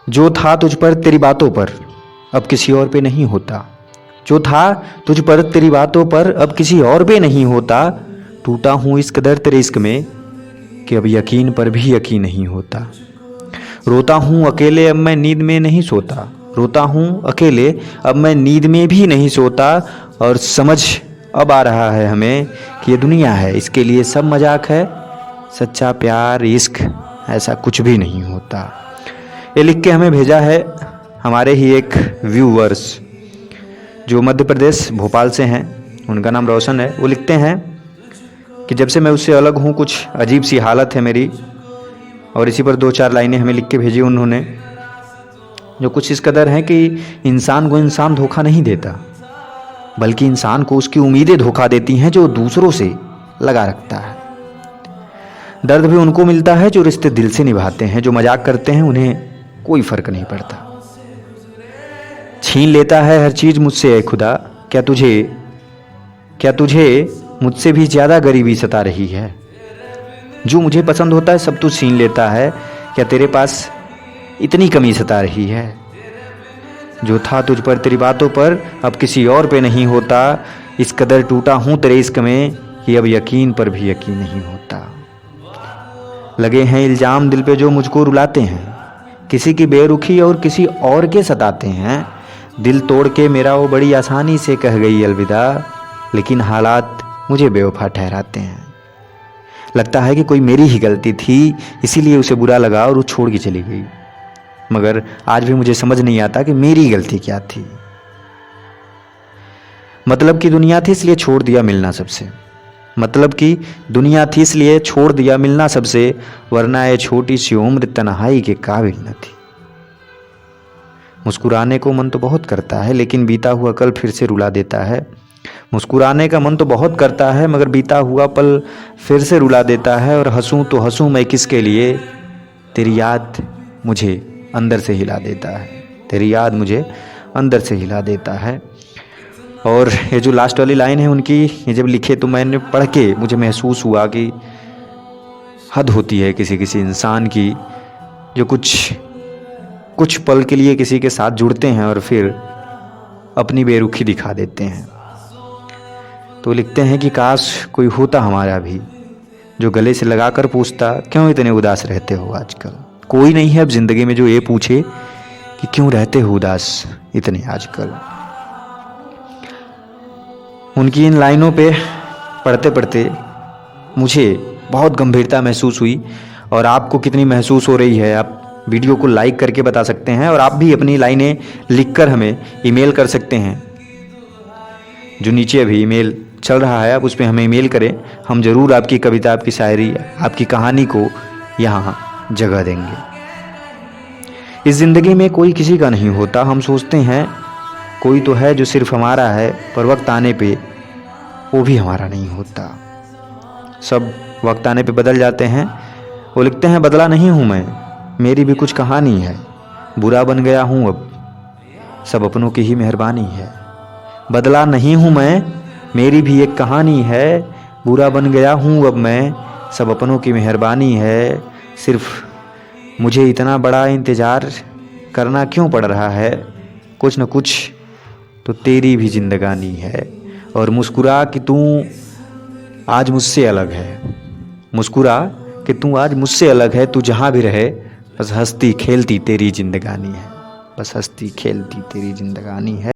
जो था तुझ पर तेरी बातों पर अब किसी और पे नहीं होता। जो था तुझ पर तेरी बातों पर अब किसी और पे नहीं होता। टूटा हूँ इस कदर तेरे इश्क में कि अब यकीन पर भी यकीन नहीं होता। रोता हूँ अकेले अब मैं नींद में नहीं सोता। रोता हूँ अकेले अब मैं नींद में भी नहीं सोता। और समझ अब आ रहा है हमें कि ये दुनिया है, इसके लिए सब मजाक है। सच्चा प्यार इश्क ऐसा कुछ भी नहीं होता। ये लिख के हमें भेजा है हमारे ही एक व्यूवर्स जो मध्य प्रदेश भोपाल से हैं, उनका नाम रोशन है। वो लिखते हैं कि जब से मैं उससे अलग हूँ कुछ अजीब सी हालत है मेरी। और इसी पर 2-4 लाइनें हमें लिख के भेजी उन्होंने, जो कुछ इस कदर हैं कि इंसान को इंसान धोखा नहीं देता, बल्कि इंसान को उसकी उम्मीदें धोखा देती हैं जो दूसरों से लगा रखता है। दर्द भी उनको मिलता है जो रिश्ते दिल से निभाते हैं। जो मजाक करते हैं उन्हें कोई फर्क नहीं पड़ता। छीन लेता है हर चीज मुझसे ऐ खुदा, क्या तुझे मुझसे भी ज्यादा गरीबी सता रही है। जो मुझे पसंद होता है सब तू छीन लेता है, क्या तेरे पास इतनी कमी सता रही है। जो था तुझ पर तेरी बातों पर अब किसी और पे नहीं होता। इस कदर टूटा हूँ तेरे इश्क में कि अब यकीन पर भी यकीन नहीं होता। लगे हैं इल्जाम दिल पे जो मुझको रुलाते हैं, किसी की बेरुखी और किसी और के सताते हैं। दिल तोड़ के मेरा वो बड़ी आसानी से कह गई अलविदा, लेकिन हालात मुझे बेवफा ठहराते हैं। लगता है कि कोई मेरी ही गलती थी, इसीलिए उसे बुरा लगा और वो छोड़ के चली गई। मगर आज भी मुझे समझ नहीं आता कि मेरी गलती क्या थी। मतलब की दुनिया थी इसलिए छोड़ दिया मिलना सबसे। मतलब की दुनिया थी इसलिए छोड़ दिया मिलना सबसे, वरना ये छोटी सी उम्र तन्हाई के काबिल न थी। मुस्कुराने को मन तो बहुत करता है, लेकिन बीता हुआ कल फिर से रुला देता है। मुस्कुराने का मन तो बहुत करता है, मगर बीता हुआ पल फिर से रुला देता है। और हंसूं तो हंसूं मैं किसके लिए, तेरी याद मुझे अंदर से हिला देता है। तेरी याद मुझे अंदर से हिला देता है। और ये जो लास्ट वाली लाइन है उनकी, ये जब लिखे तो मैंने पढ़ के मुझे महसूस हुआ कि हद होती है किसी किसी इंसान की, जो कुछ पल के लिए किसी के साथ जुड़ते हैं और फिर अपनी बेरुखी दिखा देते हैं। तो लिखते हैं कि काश कोई होता हमारा भी, जो गले से लगाकर पूछता क्यों इतने उदास रहते हो आजकल। कोई नहीं है अब जिंदगी में जो ये पूछे कि क्यों रहते हो उदास इतने आजकल। उनकी इन लाइनों पे पढ़ते पढ़ते मुझे बहुत गंभीरता महसूस हुई। और आपको कितनी महसूस हो रही है आप वीडियो को लाइक करके बता सकते हैं। और आप भी अपनी लाइनें लिखकर हमें ईमेल कर सकते हैं। जो नीचे अभी ईमेल चल रहा है आप उस पर हमें ईमेल करें, हम ज़रूर आपकी कविता, आपकी शायरी, आपकी कहानी को यहाँ जगह देंगे। इस ज़िंदगी में कोई किसी का नहीं होता। हम सोचते हैं कोई तो है जो सिर्फ हमारा है, पर वक्त आने पे वो भी हमारा नहीं होता। सब वक्त आने पे बदल जाते हैं। वो लिखते हैं बदला नहीं हूँ मैं, मेरी भी कुछ कहानी है। बुरा बन गया हूँ अब, सब अपनों की ही मेहरबानी है। बदला नहीं हूँ मैं, मेरी भी एक कहानी है। बुरा बन गया हूँ अब मैं, सब अपनों की मेहरबानी है। सिर्फ मुझे इतना बड़ा इंतज़ार करना क्यों पड़ रहा है, कुछ न कुछ तो तेरी भी जिंदगानी है। और मुस्कुरा कि तू आज मुझसे अलग है, मुस्कुरा कि तू आज मुझसे अलग है। तू जहाँ भी रहे बस हंसती खेलती तेरी जिंदगानी है, बस हंसती खेलती तेरी जिंदगानी है।